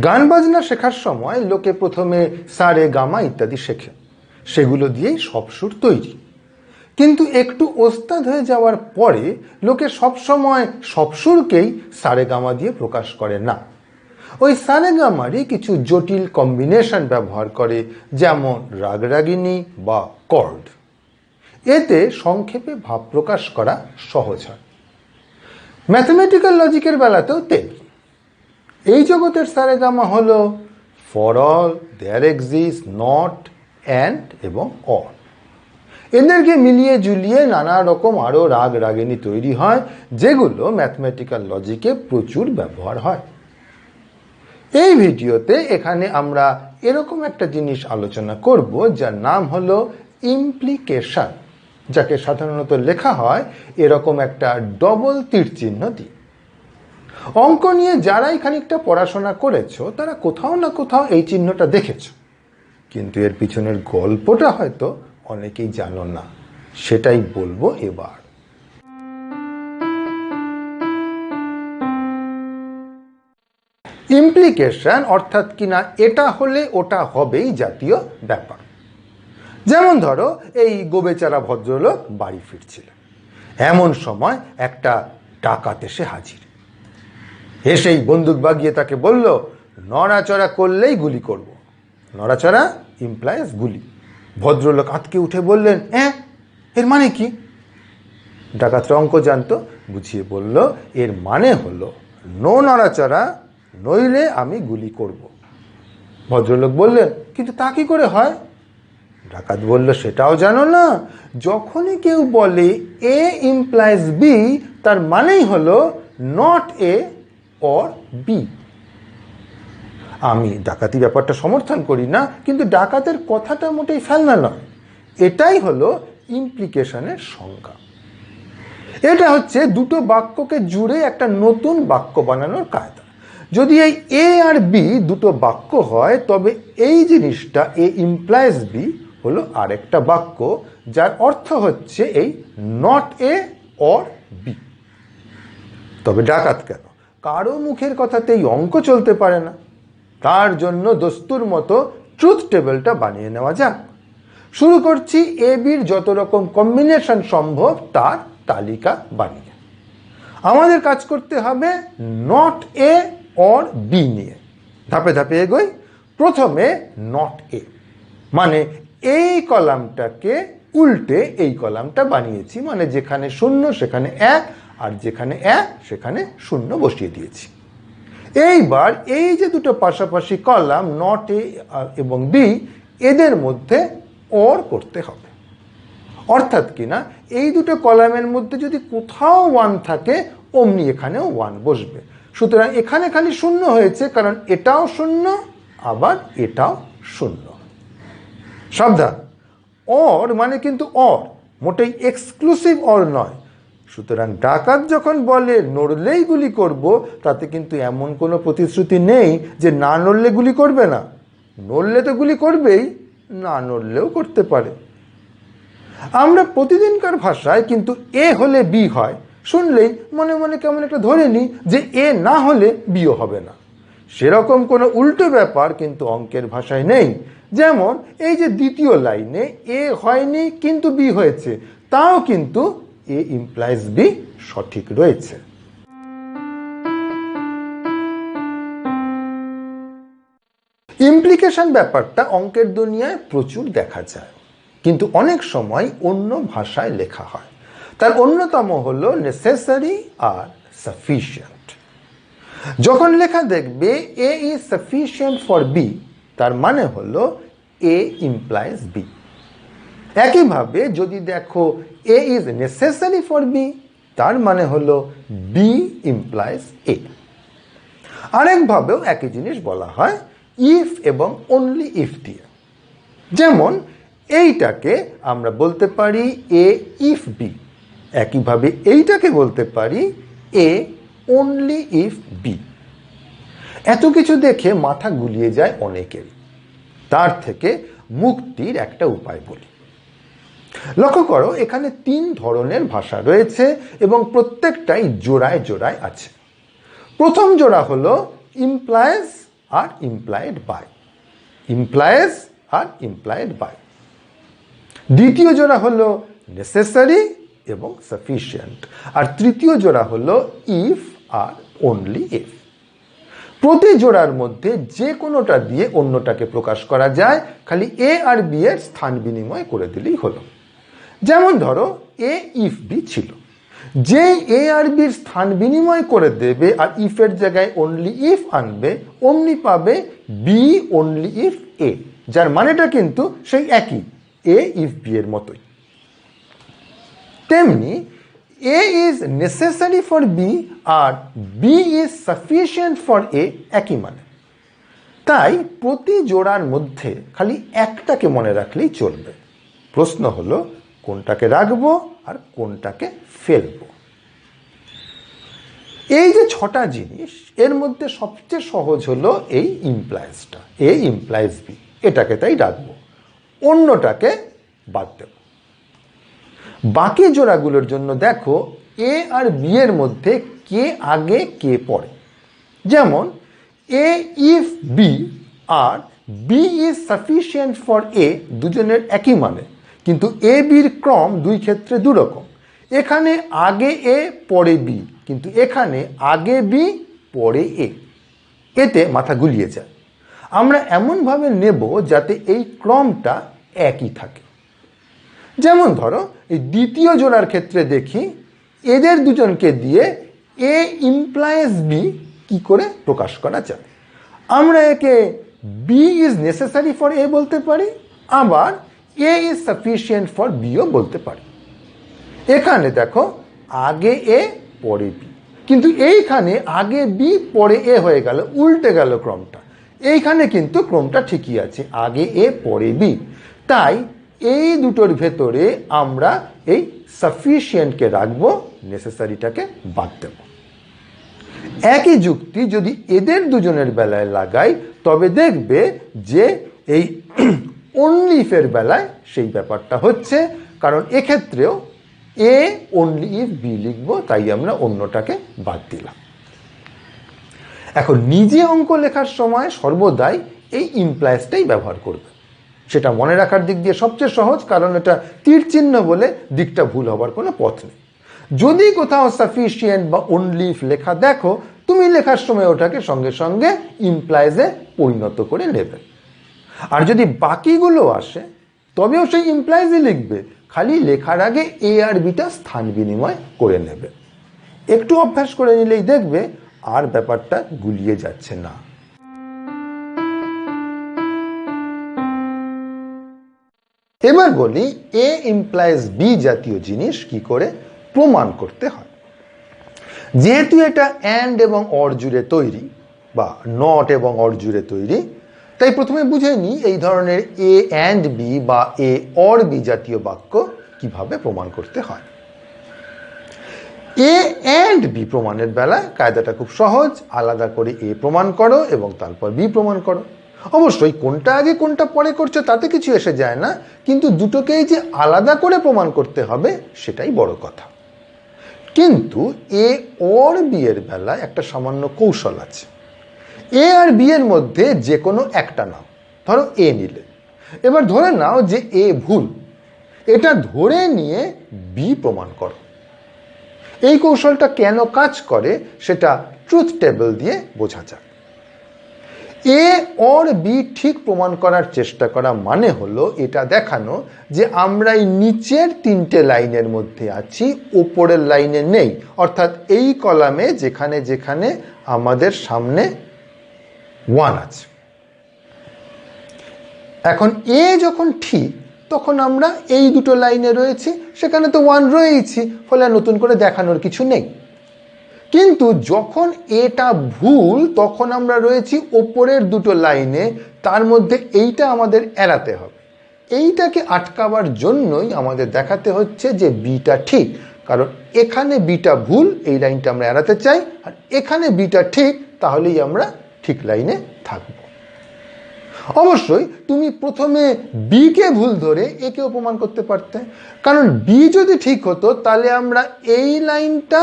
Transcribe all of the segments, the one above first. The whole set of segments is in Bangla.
গান বাজনা শেখার সময় লোকে প্রথমে সা রে গা মা ইত্যাদি শেখে, সেগুলো দিয়েই সব সুর তৈরি। কিন্তু একটু ওস্তাদ হয়ে যাওয়ার পরে লোকে সবসময় সব সুরকেই সা রে গা মা দিয়ে প্রকাশ করে না, ওই সা রে গা মারই কিছু জটিল কম্বিনেশন ব্যবহার করে, যেমন রাগরাগিনী বা কর্ড। এতে সংক্ষেপে ভাব প্রকাশ করা সহজ হয়। ম্যাথমেটিক্যাল লজিকের বেলাতেও তেমনি। এই জগতের সা রে গা মা হল for all, there exist, not, and এবং অর। এদেরকে মিলিয়ে জুলিয়ে নানা রকম আরও রাগ রাগিনী তৈরি হয়, যেগুলো ম্যাথমেটিক্যাল লজিকে প্রচুর ব্যবহার হয়। এই ভিডিওতে এখানে আমরা এরকম একটা জিনিস আলোচনা করব যার নাম হলো ইমপ্লিকেশন, যাকে সাধারণত লেখা হয় এরকম একটা ডবল তীর চিহ্ন দিয়ে। অঙ্ক নিয়ে যারাই খানিকটা পড়াশোনা করেছো তারা কোথাও না কোথাও এই চিহ্নটা দেখেছো, কিন্তু এর পিছনের গল্পটা হয়তো অনেকেই জানো না, সেটাই বলবো এবার। ইমপ্লিকেশন অর্থাৎ কিনা এটা হলে ওটা হবেই জাতীয় ব্যাপার। যেমন ধরো, এই গোবেচারা ভদ্রলোক বাড়ি ফিরছিল, এমন সময় একটা ডাকাত এসে হাজির। এসেই বন্দুক বাগিয়ে তাকে বলল, নড়াচড়া করলেই গুলি করব। নড়াচড়া ইমপ্লাইজ গুলি। ভদ্রলোক আঁতকে উঠে বললেন, এর মানে কি? ডাকাতরা অঙ্ক জানতো, বুঝিয়ে বলল, এর মানে হলো নো নড়াচড়া, নইলে আমি গুলি করব। ভদ্রলোক বললেন, কিন্তু তা কি করে হয়? ডাকাত বলল, সেটাও জানো না? যখনই কেউ বলে এ ইমপ্লাইজ বি, তার মানেই হলো নট এ অর বি। আমি ডাকাতি ব্যাপারটা সমর্থন করি না, কিন্তু ডাকাতের কথাটা মোটেই ফেলনা নয়। এটাই হলো ইমপ্লিকেশনের সংজ্ঞা। এটা হচ্ছে দুটো বাক্যকে জুড়ে একটা নতুন বাক্য বানানোর কায়দা। যদি এই এ আর বি দুটো বাক্য হয়, তবে এই জিনিসটা এ ইমপ্লাইজ বি হলো আরেকটা বাক্য, যার অর্থ হচ্ছে এই নট এ অর বি। তবে ডাকাত কেন? কারো মুখের কথাতেই অঙ্ক চলতে পারে না, তার জন্য দস্তুর মতো ট্রুথ টেবিলটা বানিয়ে নেওয়া যাক। শুরু করছি এ বির যত রকম কম্বিনেশন সম্ভব তার তালিকা বানিয়ে। আমাদের কাজ করতে হবে নট এ অর বি নিয়ে। ধাপে ধাপে এগোই। প্রথমে নট এ, মানে এই কলামটাকে উল্টে এই কলামটা বানিয়েছি, মানে যেখানে 0 সেখানে 1, আর যেখানে 1 সেখানে 0 বসিয়ে দিয়েছি। এইবার এই যে দুটো পাশাপাশি কলাম নট এ এবং বি, এদের মধ্যে অর করতে হবে। অর্থাৎ কিনা এই দুটো কলামের মধ্যে যদি কোথাও 1 থাকে, অমনি এখানেও 1 বসবে। সুতরাং এখানে খালি 0 হয়েছে, কারণ এটাও 0 আবার এটাও 0। সাবধান, অর মানে কিন্তু অর, মোটেই এক্সক্লুসিভ অর নয়। সুতরাং ডাকাত যখন বলে নড়লেই গুলি করব, তাতে কিন্তু এমন কোনো প্রতিশ্রুতি নেই যে না নড়লে গুলি করবে না। নড়লে তো গুলি করবেই, না নড়লেও করতে পারে। আমরা প্রতিদিনকার ভাষায় কিন্তু এ হলে বি হয় শুনলেই মনে মনে কেমন একটা ধরে নিই যে এ না হলে বিও হবে না। সেরকম কোনো উল্টো ব্যাপার কিন্তু অঙ্কের ভাষায় নেই। যেমন এই যে দ্বিতীয় লাইনে এ হয়নি কিন্তু বি হয়েছে, তাও কিন্তু এ ইমপ্লাইজ বি সঠিক রয়েছে। ইমপ্লিকেশন ব্যাপারটা অঙ্কের দুনিয়ায় প্রচুর দেখা যায়, কিন্তু অনেক সময় অন্য ভাষায় লেখা হয়। তার অন্যতম হলো নেসেসারি আর সাফিশিয়েন্ট। যখন লেখা দেখবে এ ইজ সাফিশিয়েন্ট ফর বি, তার মানে হলো এ ইমপ্লাইজ বি। একইভাবে যদি দেখো এ ইজ নেসেসারি ফর বি, তার মানে হলো বি ইমপ্লাইজ এ। আরেকভাবেও একই জিনিস বলা হয় ইফ এবং অনলি ইফ দিয়ে। যেমন এইটাকে আমরা বলতে পারি এ ইফ বি, একইভাবে এইটাকে বলতে পারি এ অনলি ইফ বি। এত কিছু দেখে মাথা গুলিয়ে যায় অনেকেরই। তার থেকে মুক্তির একটা উপায় বলি। লক্ষ্য করো, এখানে 3 ধরনের ভাষা রয়েছে এবং প্রত্যেকটাই জোড়ায় জোড়ায় আছে। প্রথম জোড়া হলো ইমপ্লাইজ আর ইমপ্লাইড বাই, ইমপ্লাইজ আর ইমপ্লাইড বাই। দ্বিতীয় জোড়া হলো নেসেসারি এবং সাফিসিয়েন্ট, আর তৃতীয় জোড়া হলো ইফ আর অনলি ইফ। প্রতি জোড়ার মধ্যে যে কোনোটা দিয়ে অন্যটাকে প্রকাশ করা যায়, খালি এ আর বি এর স্থান বিনিময় করে দিলেই হলো। যেমন ধরো এ ইফ বি ছিল, যে এ আর বির স্থান বিনিময় করে দেবে আর ইফের জায়গায় অনলি ইফ আনবে, অমনি পাবে বি অনলি ইফ এ, যার মানেটা কিন্তু সেই একই, এ ইফ বি এর মতোই। তেমনি A is necessary for B আর B is sufficient for A, একই মানে। তাই প্রতি জোড়ার মধ্যে খালি একটাকে মনে রাখলেই চলবে। প্রশ্ন হলো কোনটাকে রাখবো আর কোনটাকে ফেলবো। এই যে 6টা জিনিস, এর মধ্যে সবচেয়ে সহজ হলো এই ইমপ্লাইজটা, এ ইমপ্লাইজ বি, এটাকে তাই রাখবো, অন্যটাকে বাদ দেব। বাকি জোড়াগুলোর জন্য দেখো এ আর বি এর মধ্যে কে আগে কে পরে। যেমন এ ইফ বি আর B is sufficient for A, দুজনের একই মানে, কিন্তু এ বির ক্রম দুই ক্ষেত্রে দুরকম। এখানে আগে এ পরে বি, কিন্তু এখানে আগে বি পরে এ, এতে মাথা গুলিয়ে যায়। আমরা এমনভাবে নেব যাতে এই ক্রমটা একই থাকে। যেমন ধরো এই দ্বিতীয় জোড়ার ক্ষেত্রে দেখি এদের দুজনকে দিয়ে এ ইমপ্লাইজ বি কি করে প্রকাশ করা যায়। আমরা একে B is necessary for A বলতে পারি, আবার এ ইজ সাফিসিয়েন্ট ফর বিও বলতে পারি। এখানে দেখো আগে এ পরে বি, কিন্তু এইখানে আগে বি পরে এ হয়ে গেল, উল্টে গেল ক্রমটা। এইখানে কিন্তু ক্রমটা ঠিকই আছে, আগে এ পরে বি। তাই এই দুটোর ভেতরে আমরা এই সাফিসিয়েন্টকে রাখবো, নেসেসারিটাকে বাদ দেব। একই যুক্তি যদি এদের দুজনের বেলায় লাগাই, তবে দেখবে যে এই অনলি ইফের বেলায় সেই ব্যাপারটা হচ্ছে, কারণ এক্ষেত্রেও এ অনলি ইফ বি লিখবো, তাই আমরা অন্যটাকে বাদ দিলাম। এখন নিজে অঙ্ক লেখার সময় সর্বদাই এই ইমপ্লাইজটাই ব্যবহার করবে, সেটা মনে রাখার দিক দিয়ে সবচেয়ে সহজ, কারণ এটা তীর চিহ্ন বলে দিকটা ভুল হবার কোনো পথ নেই। যদি কোথাও সাফিসিয়েন্ট বা অনলি ইফ লেখা দেখো, তুমি লেখার সময় ওটাকে সঙ্গে সঙ্গে ইমপ্লাইজে পরিণত করে নেবে। আর যদি বাকিগুলো আসে তবেও সেই ইমপ্লাইজই লিখবে, খালি লেখার আগে এ আর বিটা স্থান বিনিময় করে নেবে। একটু অভ্যাস করে নিলেই দেখবে আর ব্যাপারটা গুলিয়ে যাচ্ছে না। এবার বলি এ ইমপ্লাইজ বি জাতীয় জিনিস কি করে প্রমাণ করতে হয়। যেহেতু এটা অ্যান্ড এবং অর জুড়ে তৈরি বা নট এবং অর জুড়ে তৈরি, তাই প্রথমে বুঝে নিই এই ধরনের এ অ্যান্ড বি বা এ অর বি জাতীয় বাক্য কিভাবে প্রমাণ করতে হয়। এ অ্যান্ড বি প্রমাণের বেলায় কায়দাটা খুব সহজ, আলাদা করে এ প্রমাণ করো এবং তারপর বি প্রমাণ করো। অবশ্যই কোনটা আগে কোনটা পরে করছো তাতে কিছু এসে যায় না, কিন্তু দুটোকেই যে আলাদা করে প্রমাণ করতে হবে সেটাই বড় কথা। কিন্তু এ অর বি এর বেলায় একটা সামান্য কৌশল আছে। এ আর বি এর মধ্যে যে কোনো একটা নাও, ধরো এ নিলে, এবার ধরে নাও যে এ ভুল, এটা ধরে নিয়ে বি প্রমাণ করো। এই কৌশলটা কেন কাজ করে সেটা ট্রুথ টেবিল দিয়ে বোঝা যায়। এ অর বি ঠিক প্রমাণ করার চেষ্টা করা মানে হলো এটা দেখানো যে আমরা এই নিচের 3টে লাইনের মধ্যে আছি, ওপরের লাইনে নেই, অর্থাৎ এই কলামে যেখানে যেখানে আমাদের সামনে 1 আছে। এখন এ যখন ঠিক, তখন আমরা এই দুটো লাইনে রয়েছি, সেখানে তো 1 রয়েছি, ফলে নতুন করে দেখানোর কিছু নেই। কিন্তু যখন এটা ভুল, তখন আমরা রয়েছি ওপরের দুটো লাইনে, তার মধ্যে এইটা আমাদের এড়াতে হবে। এইটাকে আটকাবার জন্যই আমাদের দেখাতে হচ্ছে যে বিটা ঠিক, কারণ এখানে বিটা ভুল, এই লাইনটা আমরা এড়াতে চাই, আর এখানে বিটা ঠিক, তাহলেই আমরা ঠিক লাইনে থাকব। অবশ্যই তুমি প্রথমে বি কে ভুল ধরে একেও প্রমাণ করতে পারতে, কারণ বি যদি ঠিক হতো তাহলে আমরা এই লাইনটা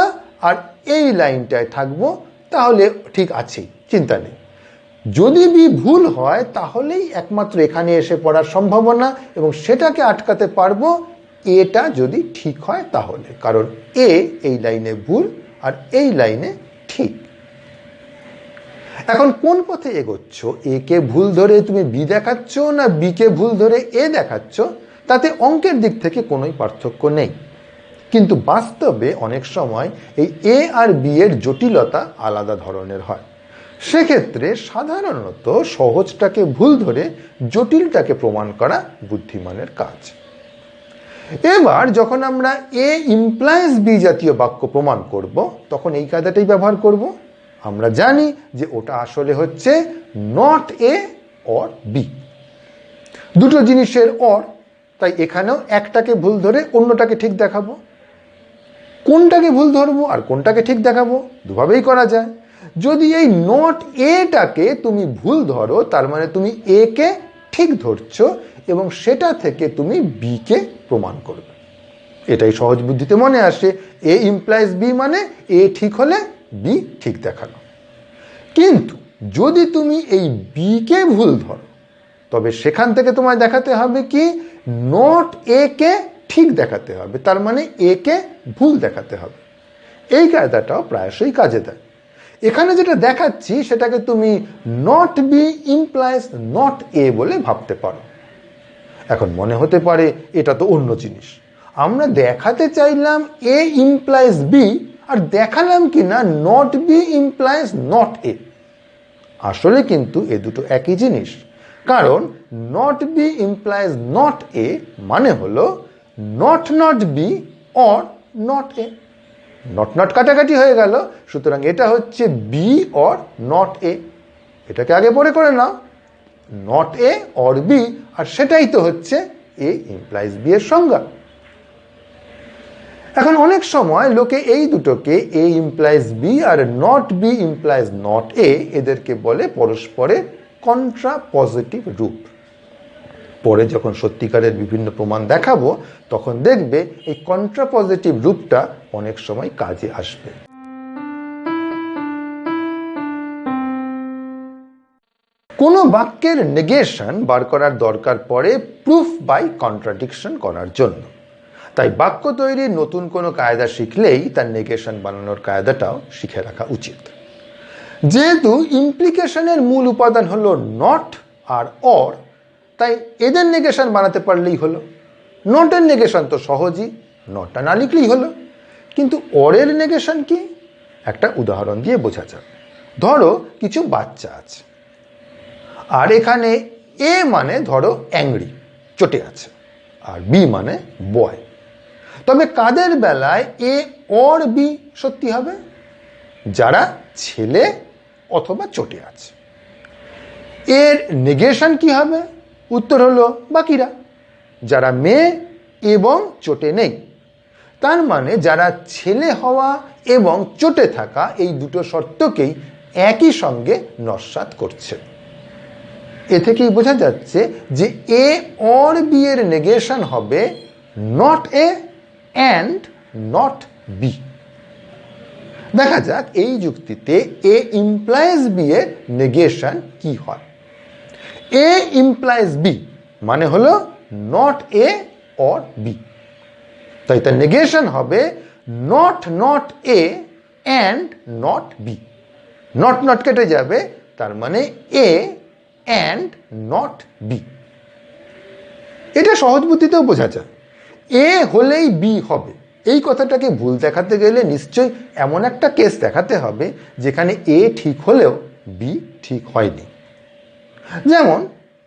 আর এই লাইনটায় থাকবো, তাহলে ঠিক আছেই, চিন্তা নেই। যদি বি ভুল হয় তাহলেই একমাত্র এখানে এসে পড়ার সম্ভাবনা, এবং সেটাকে আটকাতে পারবো এটা যদি ঠিক হয় তাহলে, কারণ এ এই লাইনে ভুল আর এই লাইনে ঠিক। এখন কোন পথে এগোচ্ছ, এ কে ভুল ধরে তুমি বি দেখাচ্ছ না বি কে ভুল ধরে এ দেখাচ্ছ, তাতে অঙ্কের দিক থেকে কোনোই পার্থক্য নেই। কিন্তু বাস্তবে অনেক সময় এই এ আর বি এর জটিলতা আলাদা ধরনের হয়। সেক্ষেত্রে সাধারণত সহজটাকে ভুল ধরে জটিলটাকে প্রমাণ করা বুদ্ধিমানের কাজ। এবার যখন আমরা এ ইমপ্লাইজ বি জাতীয় বাক্য প্রমাণ করব, তখন এই কায়দাটাই ব্যবহার করব। আমরা জানি যে ওটা আসলে হচ্ছে নট এ অর বি, দুটো জিনিসের অর, তাই এখানেও একটাকে ভুল ধরে অন্যটাকে ঠিক দেখাবো। কোনটাকে ভুল ধরবো আর কোনটাকে ঠিক দেখাবো দুভাবেই করা যায়। যদি এই নট এটাকে তুমি ভুল ধরো, তার মানে তুমি এ কে ঠিক ধরছো এবং সেটা থেকে তুমি বি কে প্রমাণ করবে। এটাই সহজ বুদ্ধিতে মনে আসে, এ ইমপ্লাইজ বি মানে এ ঠিক হলে বি ঠিক দেখানো। কিন্তু যদি তুমি এই বি কে ভুল ধরো, তবে সেখান থেকে তোমায় দেখাতে হবে কি, নট এ কে ঠিক দেখাতে হবে, তার মানে এ কে ভুল দেখাতে হবে। এই কায়দাটাও প্রায়শই কাজে দেয়। এখানে যেটা দেখাচ্ছি সেটাকে তুমি not B implies not A বলে ভাবতে পারো। এখন মনে হতে পারে এটা তো অন্য জিনিস, আমরা দেখাতে চাইলাম এ ইমপ্লাইজ বি আর দেখালাম কি না not B implies not A. আসলে কিন্তু এ দুটো একই জিনিস, কারণ not B implies not A মানে হলো not not B or not A. Not not কাটাকাটি হয়ে গেল, সুতরাং এটা হচ্ছে বি অর নট এ। এটাকে আগে পরে করে নাও, নট এ অর বি, আর সেটাই তো হচ্ছে এ ইমপ্লাইজ বি এর সংজ্ঞা। এখন অনেক সময় লোকে এই দুটোকে এ ইমপ্লাইজ বি আর not B implies not A, এদেরকে বলে পরস্পরের কন্ট্রাপজিটিভ রূপ। পরে যখন সত্যিকারের বিভিন্ন প্রমাণ দেখাবো, তখন দেখবে এই কন্ট্রাপজিটিভ রূপটা অনেক সময় কাজে আসবে। কোনো বাক্যের নেগেশন বার করার দরকার পড়ে প্রুফ বাই কন্ট্রাডিকশন করার জন্য। তাই বাক্য তৈরির নতুন কোনো কায়দা শিখলেই তার নেগেশন বানানোর কায়দাটাও শিখে রাখা উচিত। যেহেতু ইমপ্লিকেশনের মূল উপাদান হলো নট আর অর, তাই এদের নেগেশন বানাতে পারলেই হলো। নটের নেগেশন তো সহজই, নটটা না লিখলেই হলো। কিন্তু অরের নেগেশন কি, একটা উদাহরণ দিয়ে বোঝা যাক। ধরো কিছু বাচ্চা আছে, আর এখানে এ মানে ধরো অ্যাংরি, চটে আছে, আর বি মানে বয়। তবে কাদের বেলায় এ অর বি সত্যি হবে? যারা ছেলে অথবা চটে আছে। এর নেগেশন কি হবে? উত্তর হলো বাকিরা, যারা মেয়ে এবং চটে নেই। তার মানে যারা ছেলে হওয়া এবং চটে থাকা এই দুটো শর্তকেই একই সঙ্গে নস্যাৎ করছে। এ থেকেই বোঝা যাচ্ছে যে এ অর বি এর নেগেশন হবে not A and not B. দেখা যাক এই যুক্তিতে এ ইমপ্লাইজ বি এর নেগেশন কি হয়। এ ইমপ্লাইজ বি মানে হলো নট এ অর বি, তাই তার নেগেশন হবে not not A and not B. Not not কেটে যাবে, তার মানে এ অ্যান্ড নট বি। এটা সহজ বুদ্ধিতেও বোঝা যায়। এ হলেই বি হবে, এই কথাটাকে ভুল দেখাতে গেলে নিশ্চয়ই এমন একটা কেস দেখাতে হবে যেখানে এ ঠিক হলেও বি ঠিক হয়নি। যেমন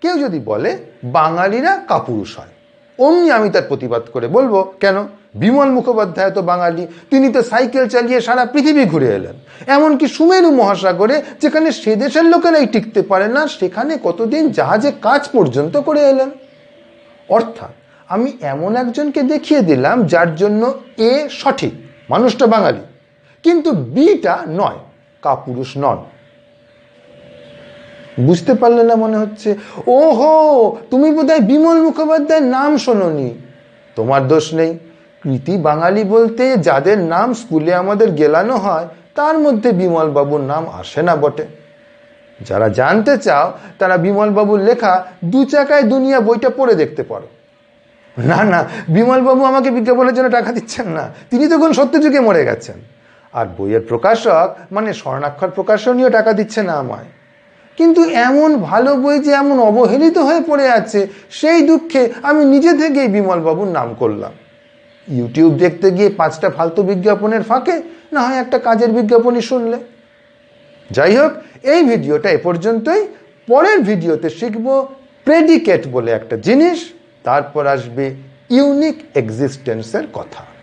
কেউ যদি বলে বাঙালিরা কাপুরুষ হয়, অমনি আমি তার প্রতিবাদ করে বলবো, কেন? বিমল মুখোপাধ্যায় তো বাঙালি, তিনি তো সাইকেল চালিয়ে সারা পৃথিবী ঘুরে এলেন, এমনকি সুমেরু মহাসাগরে, যেখানে সে দেশের লোকেরাই টিকতে পারে না, সেখানে কতদিন জাহাজে কাজ পর্যন্ত করে এলেন। অর্থাৎ আমি এমন একজনকে দেখিয়ে দিলাম যার জন্য এ সঠিক, মানুষটা বাঙালি, কিন্তু বিটা নয়, কাপুরুষ নন। বুঝতে পারলে না মনে হচ্ছে? ওহো, তুমি বোধহয় বিমল মুখোপাধ্যায়ের নাম শোনোনি। তোমার দোষ নেই, কৃতি বাঙালি বলতে যাদের নাম স্কুলে আমাদের গেলানো হয় তার মধ্যে বিমল বাবুর নাম আসে না বটে। যারা জানতে চাও তারা বিমলবাবুর লেখা 2 চাকায় দুনিয়া বইটা পড়ে দেখতে পারো। না না, বিমলবাবু আমাকে বিজ্ঞাপনের জন্য টাকা দিচ্ছেন না, তিনি তখন সত্যযুগে মরে গেছেন। আর বইয়ের প্রকাশক মানে স্বর্ণাক্ষর প্রকাশনীয় টাকা দিচ্ছে না আমায়। কিন্তু এমন ভালো বই যে এমন অবহেলিত হয়ে পড়ে আছে, সেই দুঃখে আমি নিজে থেকেই বিমলবাবুর নাম করলাম। ইউটিউব দেখতে গিয়ে 5টা ফালতু বিজ্ঞাপনের ফাঁকে না হয় একটা কাজের বিজ্ঞাপনই শুনলে। যাই হোক, এই ভিডিওটা এ পর্যন্তই। পরের ভিডিওতে শিখব প্রেডিকেট বলে একটা জিনিস, তারপর আসবে ইউনিক এক্সিস্টেন্সের কথা।